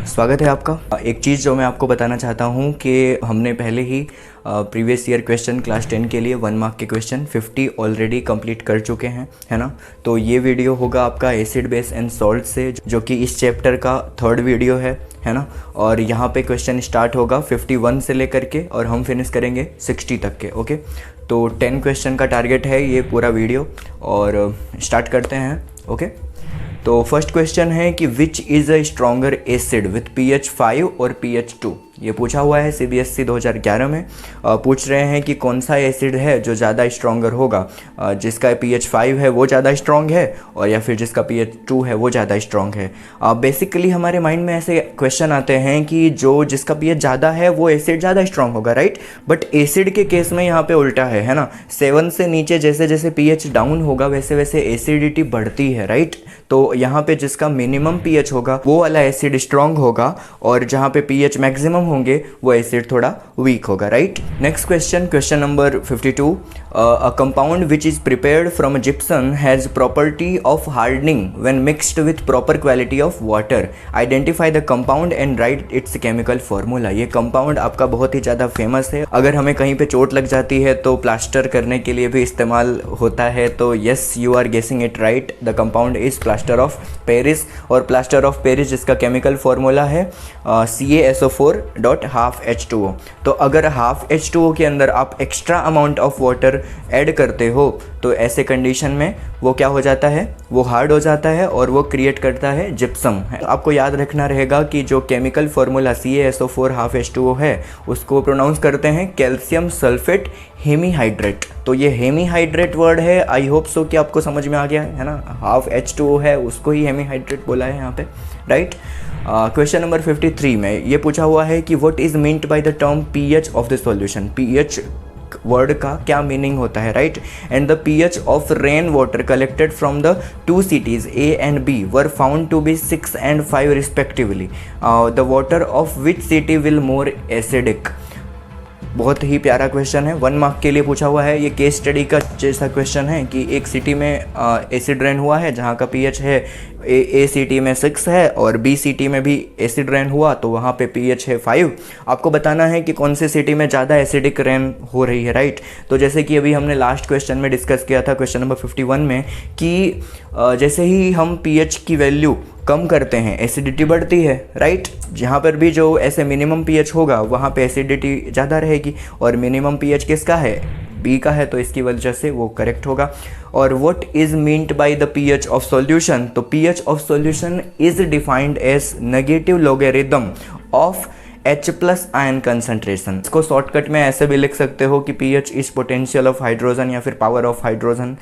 स्वागत है आपका। एक चीज़ जो मैं आपको बताना चाहता हूँ कि हमने पहले ही प्रीवियस ईयर क्वेश्चन क्लास 10 के लिए 1 मार्क के क्वेश्चन 50 ऑलरेडी कंप्लीट कर चुके हैं, है ना। तो ये वीडियो होगा आपका एसिड बेस एंड सॉल्ट से, जो कि इस चैप्टर का 3rd वीडियो है ना। और यहाँ पे क्वेश्चन स्टार्ट होगा 51 से लेकर के और हम फिनिश करेंगे 60 तक के। ओके, तो 10 क्वेश्चन का टारगेट है ये पूरा वीडियो और स्टार्ट करते हैं। ओके, तो फर्स्ट क्वेश्चन है कि which is a stronger acid with pH 5 और pH 2। ये पूछा हुआ है CBSE 2011 में। पूछ रहे हैं कि कौन सा एसिड है जो ज़्यादा स्ट्रॉन्गर होगा, जिसका pH 5 है वो ज़्यादा स्ट्रॉन्ग है और या फिर जिसका pH 2 है वो ज़्यादा स्ट्रॉन्ग है। बेसिकली हमारे माइंड में ऐसे क्वेश्चन आते हैं कि जिसका pH ज़्यादा है वो एसिड ज़्यादा स्ट्रॉन्ग होगा, राइट। बट एसिड के केस में यहाँ पे उल्टा है ना। 7 से नीचे जैसे जैसे pH डाउन होगा वैसे वैसे एसिडिटी बढ़ती है, राइट। तो यहाँ पे जिसका मिनिमम pH होगा वो वाला एसिड स्ट्रॉन्ग होगा और जहाँ पे pH मैक्सिमम होंगे वो एसिड थोड़ा वीक होगा, right. Next question number 52। A compound which is prepared from gypsum has property of hardening when mixed with proper quality of water. Identify the compound and right it's chemical formula. ये compound आपका बहुत ही ज़्यादा famous है। अगर हमें कहीं पे चोट लग जाती है तो प्लास्टर करने के लिए भी इस्तेमाल होता है। तो yes, you are guessing it right. The compound is plaster of Paris. और प्लास्टर ऑफ पेरिस जिसका केमिकल फॉर्मूला है CaSO4.12H2O। तो अगर हाफ H2O के अंदर आप extra amount of water add करते हो तो ऐसे कंडीशन में वो क्या हो जाता है, वो हार्ड हो जाता है और वो क्रिएट करता है जिप्सम। आपको याद रखना रहेगा कि जो केमिकल फॉर्मूला CaSO4.12H2O है उसको प्रोनाउंस करते हैं कैल्शियम सल्फेट हेमीहाइड्रेट। तो ये हेमीहाइड्रेट वर्ड है, आई होप सो कि आपको समझ में आ गया है ना। हाफ H2O है उसको ही हेमीहाइड्रेट बोला है यहाँ पे, राइट। क्वेश्चन नंबर 53 में ये पूछा हुआ है कि what is meant by the term pH of the solution. pH word का क्या मीनिंग होता है, right. And the pH of rain water collected from the 2 cities A and B were found to be 6 and 5 respectively. The water of which city will more acidic. बहुत ही प्यारा question है, 1 mark के लिए पूछा हुआ है। ये केस स्टडी का जैसा क्वेश्चन है कि एक सिटी में एसिड रेन हुआ है जहाँ का pH है ए सिटी में 6 है और बी सिटी में भी एसिड रेन हुआ तो वहाँ पे pH है 5। आपको बताना है कि कौन से सिटी में ज़्यादा एसिडिक रेन हो रही है, राइट। तो जैसे कि अभी हमने लास्ट क्वेश्चन में डिस्कस किया था, क्वेश्चन नंबर 51 में, कि जैसे ही हम pH की वैल्यू कम करते हैं एसिडिटी बढ़ती है, राइट। जहाँ पर भी जो ऐसे मिनिमम pH होगा वहाँ पे एसिडिटी ज़्यादा रहेगी और मिनिमम pH किसका है, B का है, तो इसकी वजह से वो करेक्ट होगा। और what is meant by the pH of solution. तो pH of solution is defined as negative logarithm of H plus ion concentration. इसको शॉर्टकट में ऐसे भी लिख सकते हो कि pH is potential of hydrogen या फिर पावर ऑफ हाइड्रोजन।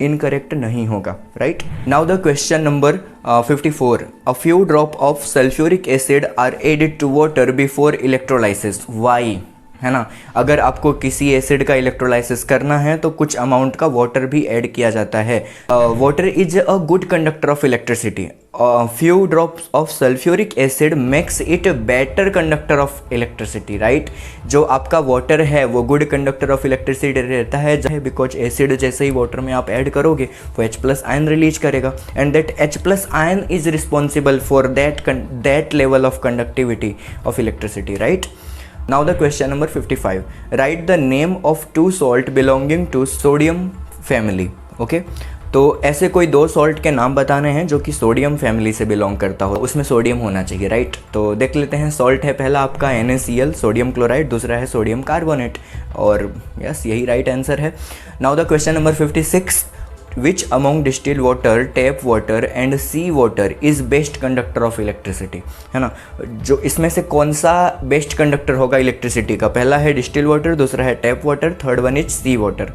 इनकरेक्ट नहीं होगा, right. Now the question number 54। A few drop of sulphuric acid are added to water before electrolysis. Why, है ना। अगर आपको किसी एसिड का इलेक्ट्रोलाइसिस करना है तो कुछ अमाउंट का वाटर भी ऐड किया जाता है। Water is a good conductor of electricity. Few drops of sulphuric acid makes it better conductor of electricity, right. जो आपका वाटर है वो गुड कंडक्टर ऑफ इलेक्ट्रिसिटी रहता है बिकॉज एसिड जैसे ही वाटर में आप ऐड करोगे वो H प्लस आयन रिलीज करेगा and that H plus ion is responsible for that level of conductivity of electricity, right. Now the question number 55. Write the name of 2 salt belonging to sodium family. Okay? तो ऐसे कोई 2 salt के नाम बताने हैं जो कि सोडियम फैमिली से बिलोंग करता हो, उसमें सोडियम होना चाहिए, राइट। तो देख लेते हैं। सॉल्ट है पहला आपका NaCl सोडियम क्लोराइड, दूसरा है सोडियम कार्बोनेट और यस यही राइट आंसर है। Now the question number 56। Which among distilled water, tap water and sea water is best conductor of electricity, है ना। जो इसमें से कौन सा बेस्ट कंडक्टर होगा इलेक्ट्रिसिटी का। पहला है डिस्टिल वाटर, दूसरा है tap water, third one is sea water.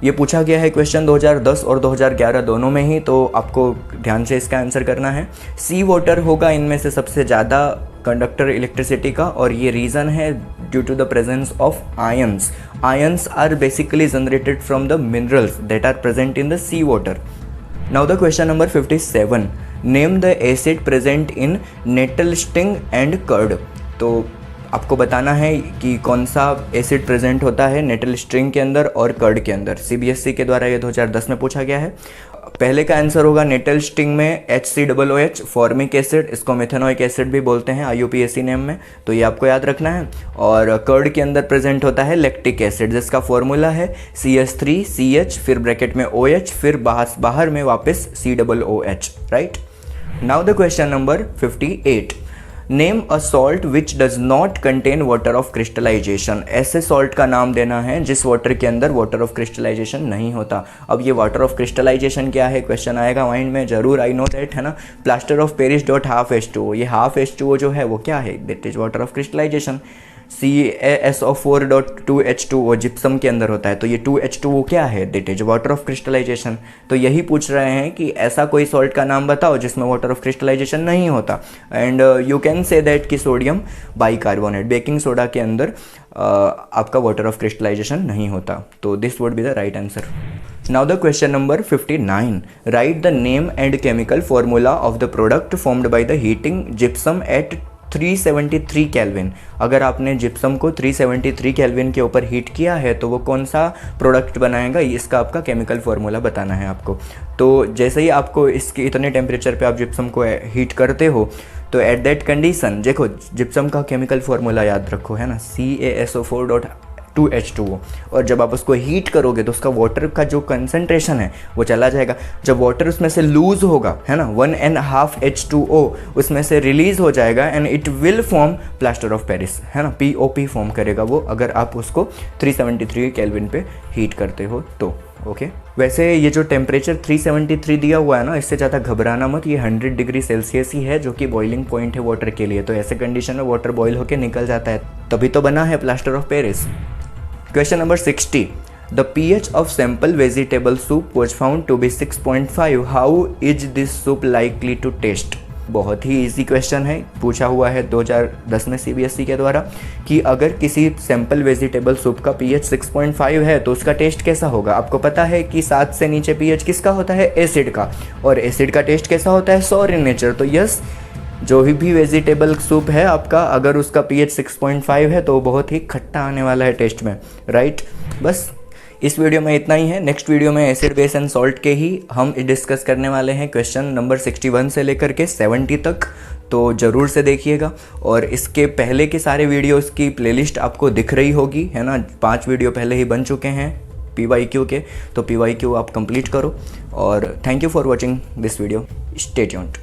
ये पूछा गया है क्वेश्चन 2010 और 2011 दोनों में ही, तो आपको ध्यान से इसका आंसर करना है। सी वाटर होगा इनमें से सबसे ज़्यादा कंडक्टर इलेक्ट्रिसिटी का और ये रीज़न है due to the presence of ions. Ions are basically generated from the minerals that are present in the sea water. Now the question number 57। Name the acid present in nettle sting and curd. तो आपको बताना है कि कौन सा acid present होता है natal string के अंदर और कर्ड के अंदर। CBSE के द्वारा ये 2010 में पूछा गया है। पहले का आंसर होगा नेटल स्टिंग में HCOOH फॉर्मिक एसिड, इसको मेथेनोइक एसिड भी बोलते हैं IUPAC नेम में, तो ये आपको याद रखना है। और कर्ड के अंदर प्रेजेंट होता है लैक्टिक एसिड जिसका फॉर्मूला है CH3CH फिर ब्रैकेट में OH फिर बाहर में वापस COOH, right. Now the question number 58, name a salt which does not contain water of crystallisation. ऐसे सॉल्ट का नाम देना है जिस वाटर के अंदर वाटर ऑफ क्रिस्टलाइजेशन नहीं होता। अब ये वाटर ऑफ क्रिस्टलाइजेशन क्या है, क्वेश्चन आएगा माइंड में जरूर, आई नो दैट, है ना। Plaster of Paris dot half H2O, ये हाफ H2O जो है वो क्या है, that is water of crystallisation. CaSO4.2H2O gypsum के अंदर होता है, तो ये 2H2O क्या है, that is water of crystallisation. तो यही पूछ रहे हैं कि ऐसा कोई सॉल्ट का नाम बताओ जिसमें वाटर ऑफ क्रिस्टलाइजेशन नहीं होता। And you can say that कि सोडियम बाइकार्बोनेट, बेकिंग सोडा के अंदर आपका वाटर ऑफ क्रिस्टलाइजेशन नहीं होता। तो this would be the right answer. Now the question number 59, write the name and chemical formula of the product formed by the heating gypsum at 373 kelvin. अगर आपने gypsum को 373 kelvin के ऊपर heat किया है तो वो कौन सा प्रोडक्ट बनाएगा, इसका आपका केमिकल फार्मूला बताना है आपको। तो जैसे ही आपको इसके इतने टेम्परेचर पे आप जिप्सम को हीट करते हो तो एट दैट कंडीशन, देखो जिप्सम का केमिकल फार्मूला याद रखो, है ना, CaSO4.2H2O। और जब आप उसको हीट करोगे तो उसका वाटर का जो कंसंट्रेशन है वो चला जाएगा। जब वाटर उसमें से लूज होगा, है ना, 1.5 H2O उसमें से रिलीज हो जाएगा and it will form plaster of Paris, है ना, POP फॉर्म करेगा वो, अगर आप उसको 373 केल्विन पे हीट करते हो तो। ओके वैसे ये जो टेम्परेचर 373 दिया हुआ है ना, इससे ज़्यादा घबराना मत, ये 100 डिग्री सेल्सियस ही है जो कि बॉइलिंग पॉइंट है वाटर के लिए। तो ऐसे कंडीशन में वाटर बॉईल होकर निकल जाता है, तभी तो बना है plaster of Paris. Question number 60, the pH of sample vegetable soup was found to be 6.5. How is this soup likely to taste? बहुत ही इजी क्वेश्चन है, पूछा हुआ है 2010 में CBSE के द्वारा कि अगर किसी सैम्पल वेजिटेबल सूप का pH 6.5 है तो उसका टेस्ट कैसा होगा। आपको पता है कि 7 से नीचे pH किसका होता है, एसिड का, और एसिड का टेस्ट कैसा होता है, सॉर इन नेचर। तो यस, जो भी वेजिटेबल सूप है आपका, अगर उसका pH 6.5 है तो बहुत ही खट्टा आने वाला है टेस्ट में, राइट। बस इस वीडियो में इतना ही है। नेक्स्ट वीडियो में एसिड बेस एंड सॉल्ट के ही हम डिस्कस करने वाले हैं क्वेश्चन नंबर 61 से लेकर के 70 तक, तो ज़रूर से देखिएगा। और इसके पहले के सारे वीडियोस की प्लेलिस्ट आपको दिख रही होगी, है ना, 5 वीडियो पहले ही बन चुके हैं PYQ के, तो PYQ आप कंप्लीट करो। और thank you for watching this video, stay tuned.